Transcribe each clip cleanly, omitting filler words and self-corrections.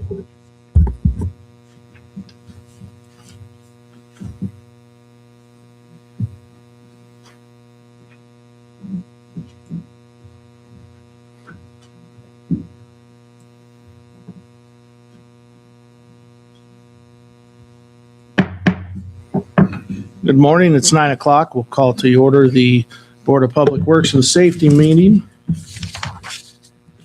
Good morning. It's 9 o'clock. We'll call to order the Board of Public Works and Safety meeting.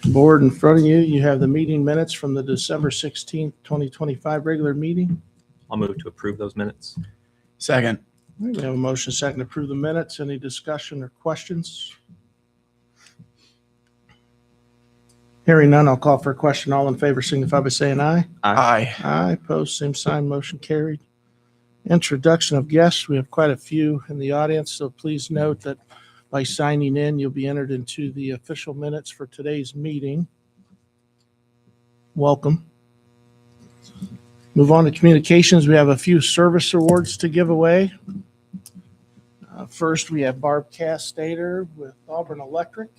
Board, in front of you, you have the meeting minutes from the December 16th, 2025 regular meeting. I'll move to approve those minutes. Second. We have a motion second to approve the minutes. Any discussion or questions? Hearing none, I'll call for a question. All in favor signify by saying aye. Aye. Aye. Opposed, same sign. Motion carried. Introduction of guests. We have quite a few in the audience, so please note that by signing in, you'll be entered into the official minutes for today's meeting. Welcome. Move on to communications. We have a few service awards to give away. First, we have Barb Castater with Auburn Electric.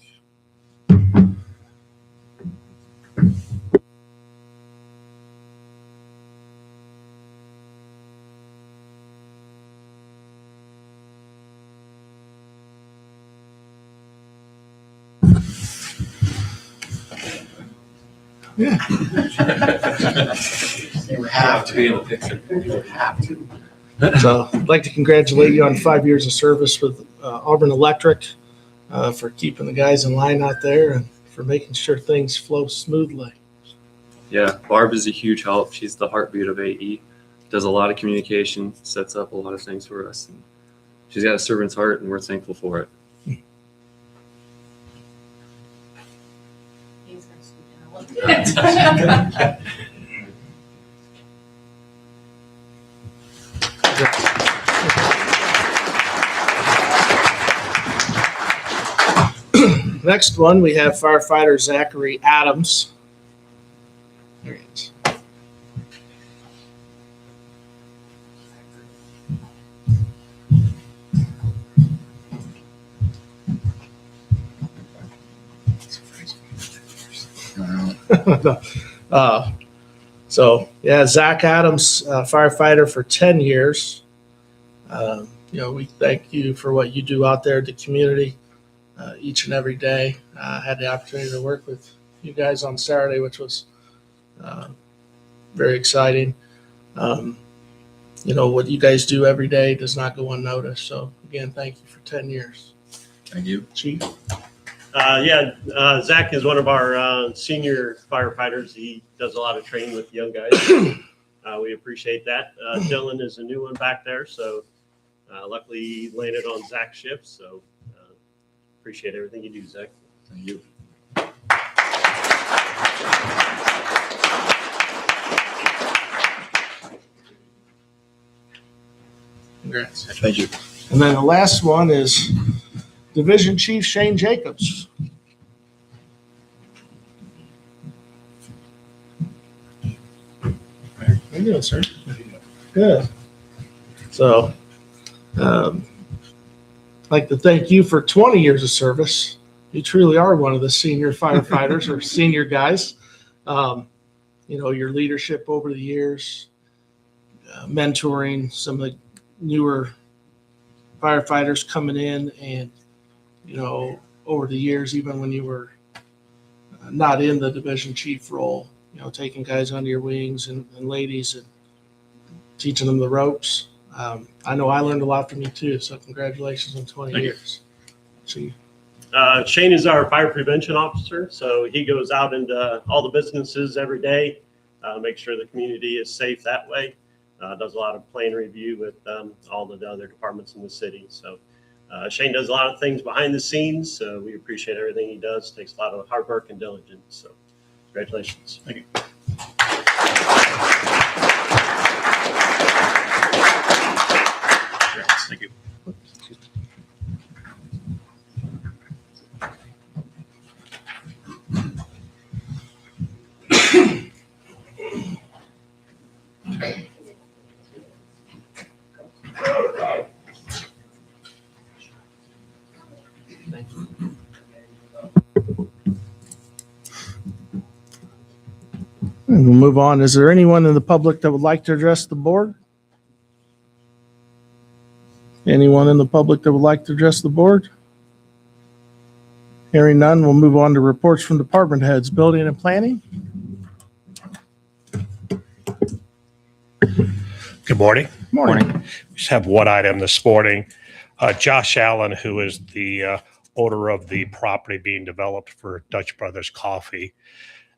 Yeah. They would have to be in the picture. They would have to. So I'd like to congratulate you on 5 years of service with Auburn Electric, for keeping the guys in line out there and for making sure things flow smoothly. Yeah, Barb is a huge help. She's the heartbeat of AE. Does a lot of communication, sets up a lot of things for us. And she's got a servant's heart, and we're thankful for it. He's gonna scoot down. Next one, we have firefighter Zachary Adams. There he is. Zach Adams, firefighter for 10 years. We thank you for what you do out there at the community each and every day. I had the opportunity to work with you guys on Saturday, which was very exciting. What you guys do every day does not go unnoticed. So again, thank you for 10 years. Thank you. Chief. Zach is one of our senior firefighters. He does a lot of training with young guys. We appreciate that. Dylan is a new one back there, so luckily he landed on Zach's ship. So appreciate everything you do, Zach. Thank you. Congrats. Thank you. And then the last one is Division Chief Shane Jacobs. How you doing, sir? Good. So, I'd like to thank you for 20 years of service. You truly are one of the senior firefighters or senior guys. Your leadership over the years, mentoring some of the newer firefighters coming in, and over the years, even when you were not in the division chief role, taking guys under your wings and ladies and teaching them the ropes. I know I learned a lot from you too, so congratulations on 20 years. See. Shane is our fire prevention officer, so he goes out into all the businesses every day, make sure the community is safe that way. Does a lot of plan review with all the other departments in the city. So Shane does a lot of things behind the scenes. So we appreciate everything he does. Takes a lot of hard work and diligence. So congratulations. Thank you. Thank you. And we'll move on. Is there anyone in the public that would like to address the board? Anyone in the public that would like to address the board? Hearing none, we'll move on to reports from department heads, building and planning. Good morning. Morning. We just have one item this morning. Josh Allen, who is the owner of the property being developed for Dutch Brothers Coffee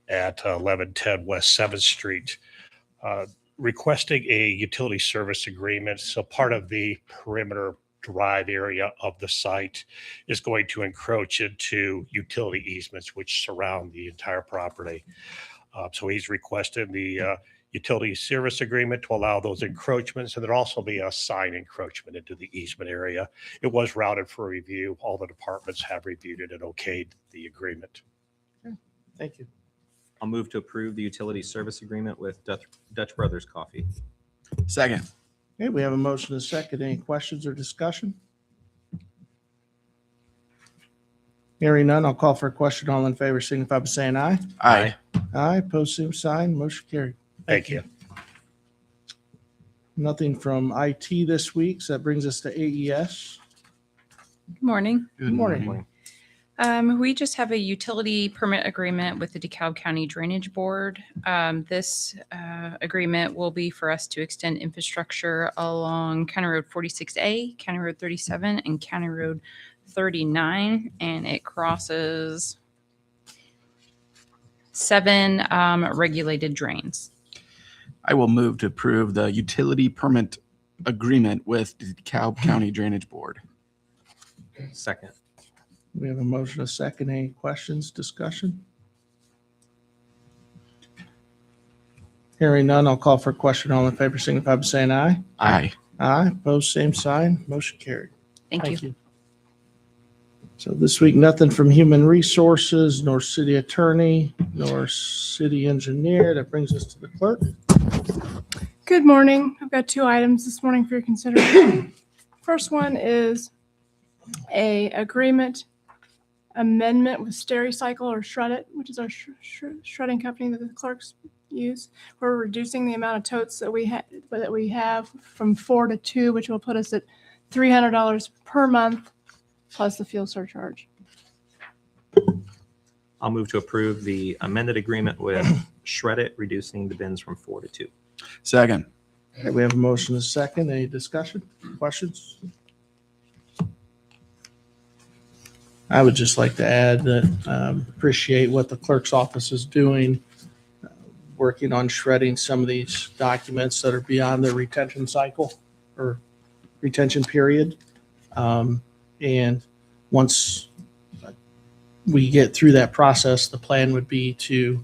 at 1110 West 7th Street, requesting a utility service agreement. So part of the perimeter drive area of the site is going to encroach into utility easements which surround the entire property. So he's requested the utility service agreement to allow those encroachments, and there'll also be a sign encroachment into the easement area. It was routed for review. All the departments have reviewed it and okayed the agreement. Thank you. I'll move to approve the utility service agreement with Dutch Brothers Coffee. Second. Okay, we have a motion and a second. Any questions or discussion? Hearing none, I'll call for a question. All in favor, signify by saying aye. Aye. Aye, pose same sign, motion carried. Thank you. Nothing from IT this week, so that brings us to AES. Good morning. Good morning. We just have a utility permit agreement with the DeKalb County Drainage Board. This agreement will be for us to extend infrastructure along County Road 46A, County Road 37, and County Road 39, and it crosses 7 regulated drains. I will move to approve the utility permit agreement with the DeKalb County Drainage Board. Second. We have a motion, a second. Any questions, discussion? Hearing none, I'll call for a question. All in favor, signify by saying aye. Aye. Aye, pose same sign, motion carried. Thank you. So this week, nothing from Human Resources, nor City Attorney, nor City Engineer. That brings us to the clerk. Good morning. I've got 2 items this morning for your consideration. First one is a agreement amendment with Stericycle or Shred It, which is our shredding company that the clerks use. We're reducing the amount of totes that we have from 4 to 2, which will put us at $300 per month plus the fuel surcharge. I'll move to approve the amended agreement with Shred It, reducing the bins from 4 to 2. Second. Okay, we have a motion, a second. Any discussion, questions? I would just like to add that appreciate what the clerk's office is doing, working on shredding some of these documents that are beyond their retention cycle or retention period. And once we get through that process, the plan would be to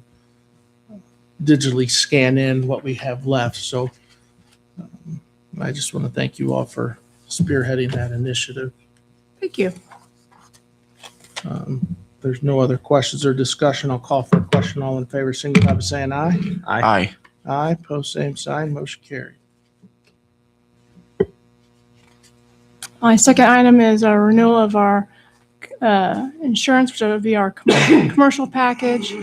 digitally scan in what we have left. So I just want to thank you all for spearheading that initiative. Thank you. There's no other questions or discussion. I'll call for a question. All in favor, signify by saying aye. Aye. Aye, post same sign, motion carried. My second item is a renewal of our insurance, which would be our commercial package,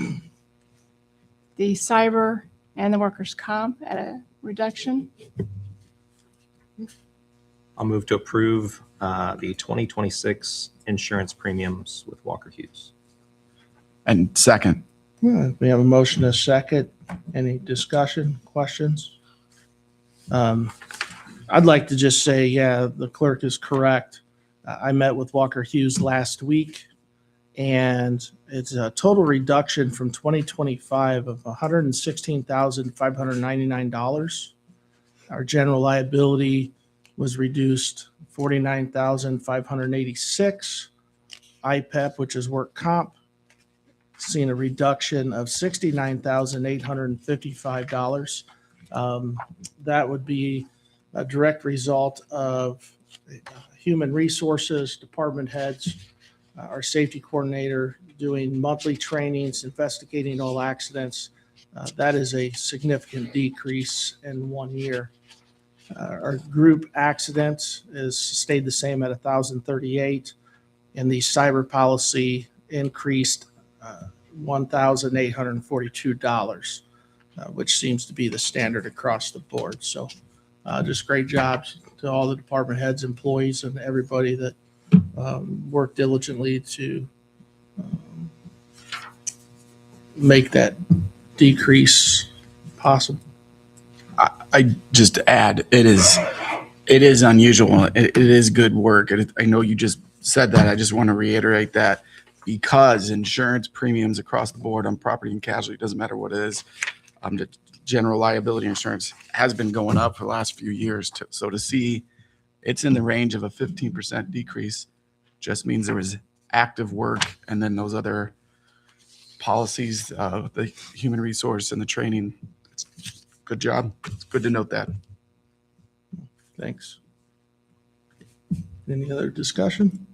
the cyber, and the workers' comp at a reduction. I'll move to approve the 2026 insurance premiums with Walker Hughes. And second. We have a motion, a second. Any discussion, questions? I'd like to just say, yeah, the clerk is correct. I met with Walker Hughes last week, and it's a total reduction from 2025 of $116,599. Our general liability was reduced $49,586. IPEP, which is work comp, seen a reduction of $69,855. That would be a direct result of human resources, department heads, our safety coordinator doing monthly trainings, investigating all accidents. That is a significant decrease in 1 year. Our group accidents is stayed the same at 1,038, and the cyber policy increased $1,842. which seems to be the standard across the board. So just great job to all the department heads, employees, and everybody that worked diligently to make that decrease possible. I just add, it is unusual. It is good work. I know you just said that. I just want to reiterate that because insurance premiums across the board on property and casualty, doesn't matter what it is, the general liability insurance has been going up for the last few years. So to see it's in the range of a 15% decrease just means there was active work, and then those other policies, the human resource and the training. Good job. It's good to note that. Thanks. Any other discussion?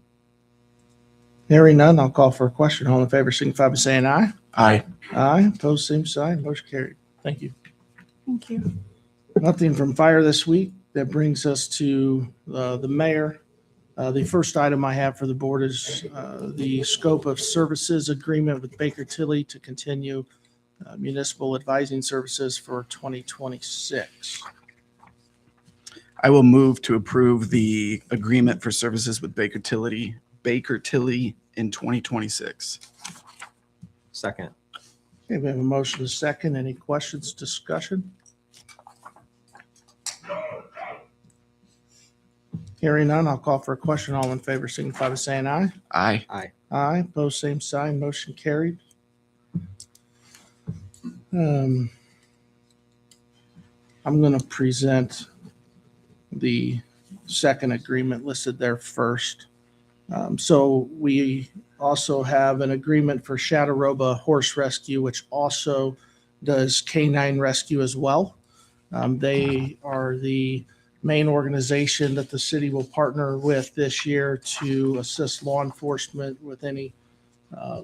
Hearing none, I'll call for a question. All in favor, signify by saying aye. Aye. Aye. Opposed, same sign. Motion carried. Thank you. Thank you. Nothing from fire this week. That brings us to the mayor. The first item I have for the board is the scope of services agreement with Baker Tilly to continue municipal advising services for 2026. I will move to approve the agreement for services with Baker Tilly in 2026. Second. Okay, we have a motion to second. Any questions, discussion? Hearing none, I'll call for a question. All in favor, signify by saying aye. Aye. Aye. Opposed, same sign. Motion carried. I'm going to present the second agreement listed there first. So we also have an agreement for Shadaroba Horse Rescue, which also does canine rescue as well. They are the main organization that the city will partner with this year to assist law enforcement with any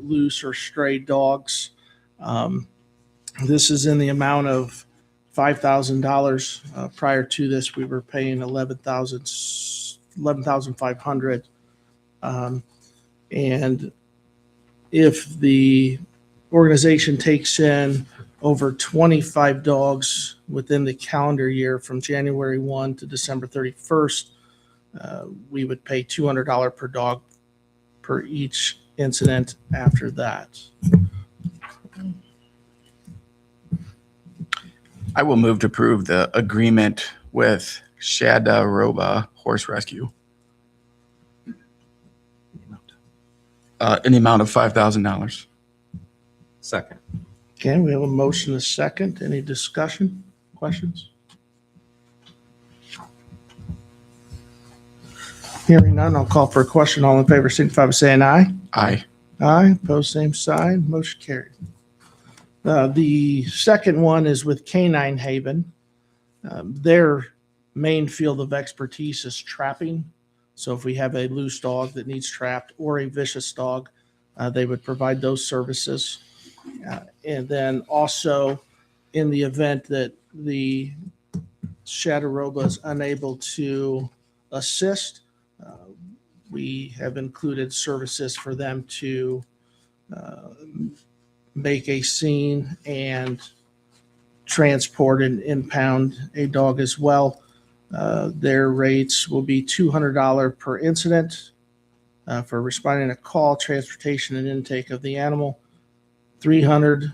loose or stray dogs. This is in the amount of $5,000. Prior to this, we were paying $11,500. And if the organization takes in over 25 dogs within the calendar year from January 1 to December 31st, we would pay $200 per dog per each incident after that. I will move to approve the agreement with Shadaroba Horse Rescue. In the amount of $5,000. Second. Okay, we have a motion, a second. Any discussion, questions? Hearing none, I'll call for a question. All in favor, signify by saying aye. Aye. Aye, opposed, same sign. Motion carried. The second one is with Canine Haven. Their main field of expertise is trapping. So if we have a loose dog that needs trapped or a vicious dog, they would provide those services. And then also in the event that the Shadaroba is unable to assist, we have included services for them to make a scene and transport and impound a dog as well. Their rates will be $200 per incident for responding to call, transportation, and intake of the animal. $300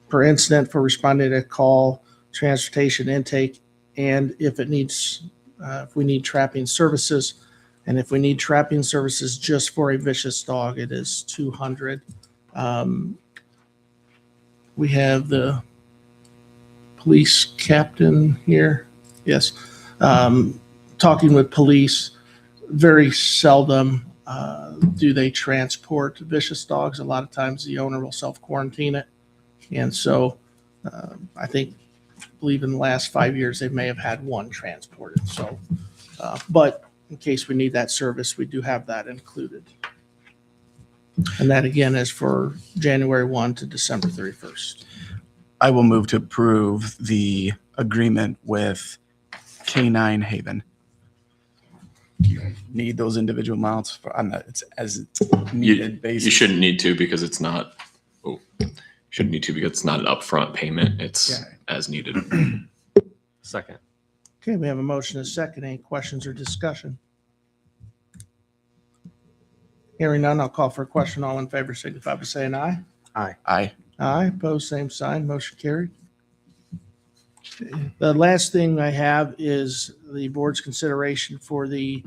per incident for responding to call, transportation, intake, and if it needs, if we need trapping services, and if we need trapping services just for a vicious dog, it is $200. We have the police captain here. Yes. Talking with police, very seldom do they transport vicious dogs. A lot of times the owner will self-quarantine it. And so I believe in the last 5 years, they may have had one transported. So, but in case we need that service, we do have that included. And that again is for January 1 to December 31st. I will move to approve the agreement with Canine Haven. Do you need those individual amounts? It's as needed basis. You shouldn't need to because it's not, Shouldn't need to because it's not an upfront payment. It's Yeah. as needed. Second. Okay, we have a motion and a second. Any questions or discussion? Hearing none, I'll call for a question. All in favor signify by saying aye. Aye. Aye, opposed, same sign, motion carried. The last thing I have is the board's consideration for the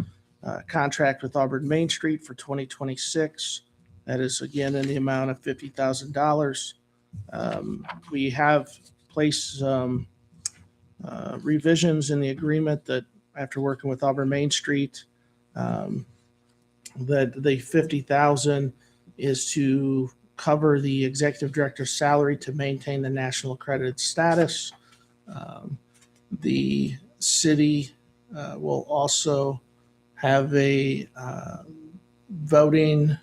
contract with Auburn Main Street for 2026. That is again in the amount of $50,000. We have placed some revisions in the agreement that after working with Auburn Main Street, that the $50,000 is to cover the executive director's salary to maintain the national accredited status. The city will also have a voting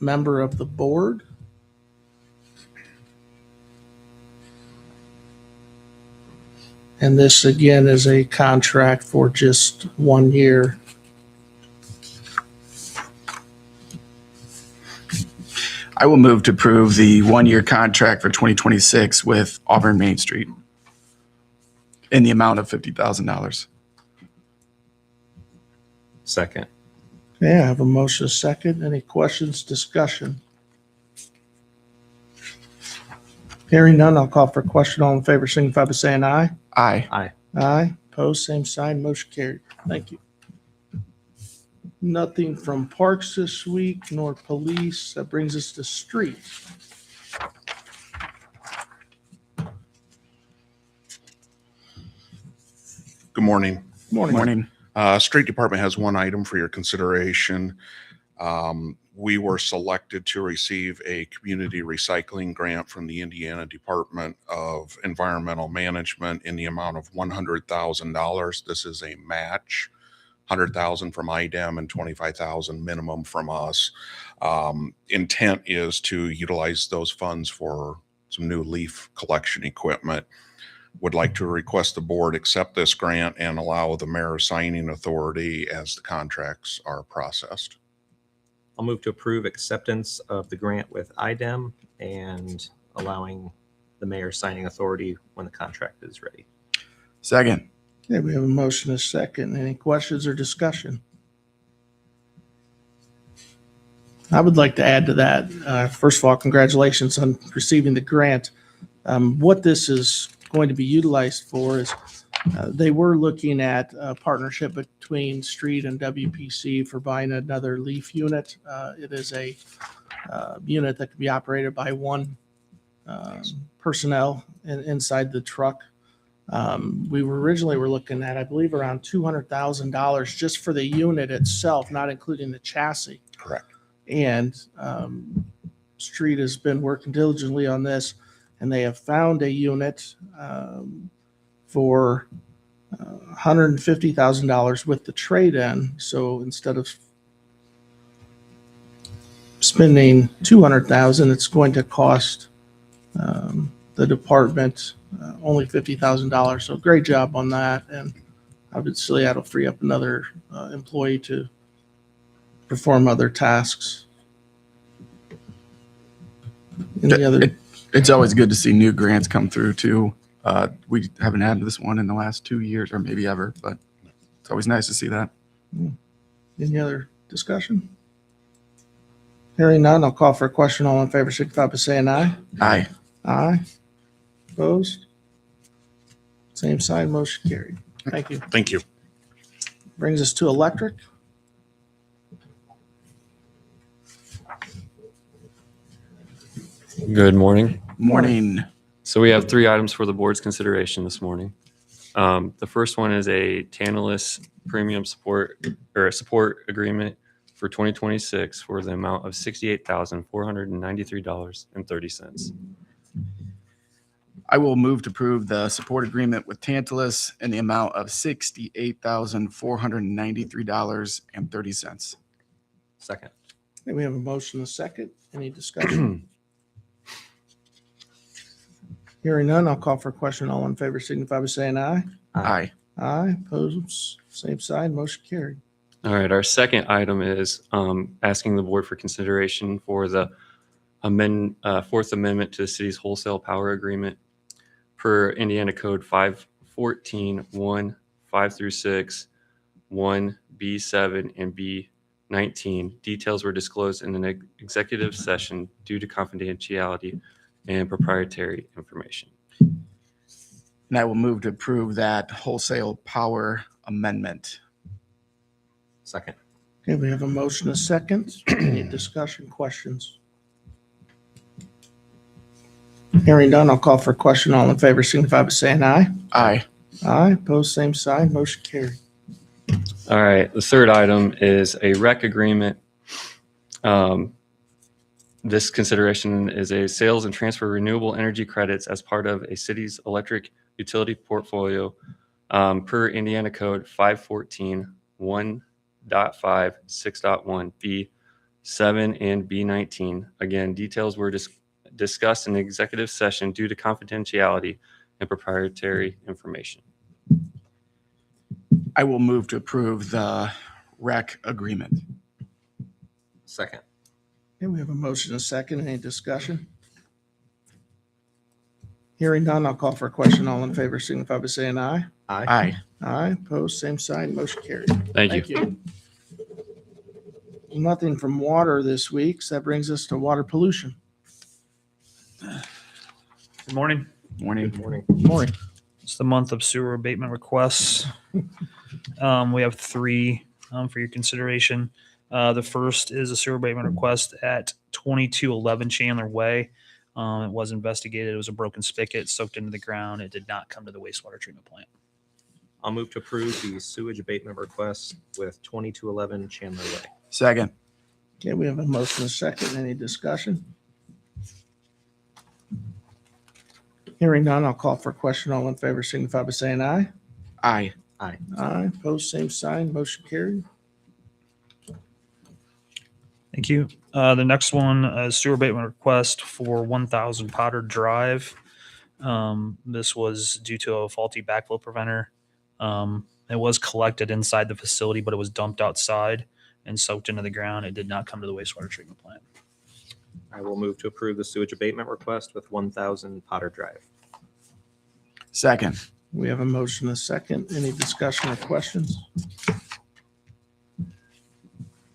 member of the board. And this again is a contract for just 1 year. I will move to approve the 1-year contract for 2026 with Auburn Main Street in the amount of $50,000. Second. Okay, I have a motion, a second. Any questions, discussion? Hearing none, I'll call for a question. All in favor, signify by saying aye. Aye. Aye. Opposed, same sign, motion carried. Thank you. Nothing from parks this week, nor police. That brings us to street. Good morning. Morning. Street Department has one item for your consideration. We were selected to receive a community recycling grant from the Indiana Department of Environmental Management in the amount of $100,000. This is a match, $100,000 from IDEM and $25,000 minimum from us. Intent is to utilize those funds for some new leaf collection equipment. Would like to request the board accept this grant and allow the mayor signing authority as the contracts are processed. I'll move to approve acceptance of the grant with IDEM and allowing the mayor signing authority when the contract is ready. Second. Okay, we have a motion, a second. Any questions or discussion? I would like to add to that. First of all, congratulations on receiving the grant. What this is going to be utilized for is they were looking at a partnership between Street and WPC for buying another leaf unit. It is a unit that can be operated by one personnel inside the truck. We were originally looking at, I believe, around $200,000 just for the unit itself, not including the chassis. Correct. And Street has been working diligently on this, and they have found a unit for $150,000 with the trade-in. So instead of spending $200,000, it's going to cost the department only $50,000. So great job on that, and obviously that'll free up another employee to perform other tasks. Any other? It's always good to see new grants come through too. We haven't had this one in the last 2 years or maybe ever, but it's always nice to see that. Any other discussion? Hearing none, I'll call for a question. All in favor, signify by saying aye. Aye. Aye. Opposed? Same sign, motion carried. Thank you. Thank you. Brings us to electric. Good morning. Morning. So we have 3 items for the board's consideration this morning. The first one is a Tantalus premium support or a support agreement for 2026 for the amount of $68,493.30. I will move to approve the support agreement with Tantalus in the amount of $68,493.30. Second. Okay, we have a motion, a second. Any discussion? Hearing none, I'll call for a question. All in favor, signify by saying aye. Aye. Aye. Opposed? Same side, motion carried. All right, our second item is asking the board for consideration for the Fourth Amendment to the city's wholesale power agreement per Indiana Code 514-1, 5 through 6, 1B7 and B19. Details were disclosed in an executive session due to confidentiality and proprietary information. And I will move to approve that wholesale power amendment. Second. Okay, we have a motion, a second. Any discussion, questions? Hearing none, I'll call for a question. All in favor signify by saying aye. Aye. Aye, opposed, same sign, motion carried. All right, the third item is a rec agreement. This consideration is a sales and transfer renewable energy credits as part of a city's electric utility portfolio per Indiana Code 514-1.5, 6.1, B7 and B19. Again, details were discussed in the executive session due to confidentiality and proprietary information. I will move to approve the rec agreement. Second. Okay, we have a motion, a second. Any discussion? Hearing none, I'll call for a question. All in favor signify by saying aye. Aye. Aye, opposed, same sign, motion carried. Thank you. Nothing from water this week, so that brings us to water pollution. Good morning. Morning. Good morning. Morning. It's the month of sewer abatement requests. We have three for your consideration. The first is a sewer abatement request at 2211 Chandler Way. It was investigated. It was a broken spigot soaked into the ground. It did not come to the wastewater treatment plant. I'll move to approve the sewage abatement request with 2211 Chandler Way. Second. Okay, we have a motion, a second. Any discussion? Hearing none, I'll call for a question. All in favor signify by saying aye. Aye. Aye. Aye, opposed, same sign, motion carried. Thank you. The next one is sewer abatement request for 1000 Potter Drive. This was due to a faulty backflow preventer. It was collected inside the facility, but it was dumped outside and soaked into the ground. It did not come to the wastewater treatment plant. I will move to approve the sewage abatement request with 1000 Potter Drive. Second. We have a motion, a second. Any discussion or questions?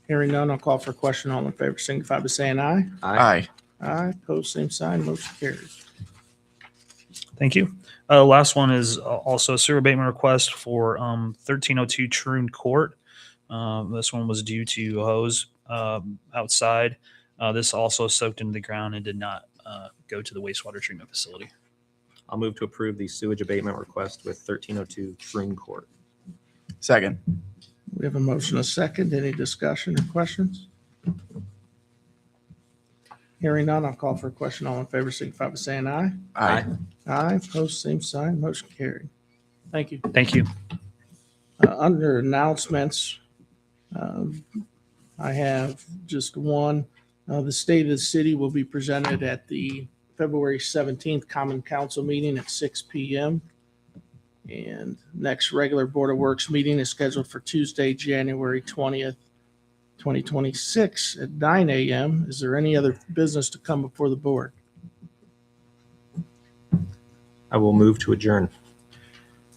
Hearing none, I'll call for a question. All in favor signify by saying aye. Aye. Aye, opposed, same sign, motion carried. Thank you. Last one is also a sewer abatement request for 1302 Troon Court. This one was due to a hose outside. This also soaked into the ground and did not go to the wastewater treatment facility. I'll move to approve the sewage abatement request with 1302 Troon Court. Second. We have a motion, a second. Any discussion or questions? Hearing none, I'll call for a question. All in favor signify by saying aye. Aye. Aye, opposed, same sign, motion carried. Thank you. Thank you. Under announcements, I have just one. The State of the City will be presented at the February 17th Common Council meeting at 6 p.m. And next regular Board of Works meeting is scheduled for Tuesday, January 20th, 2026 at 9 a.m. Is there any other business to come before the board? I will move to adjourn.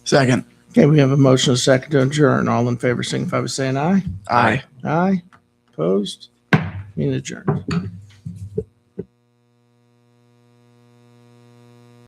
Second. Okay, we have a motion, a second to adjourn. All in favor signify by saying aye. Aye. Aye. Opposed? Meeting adjourned.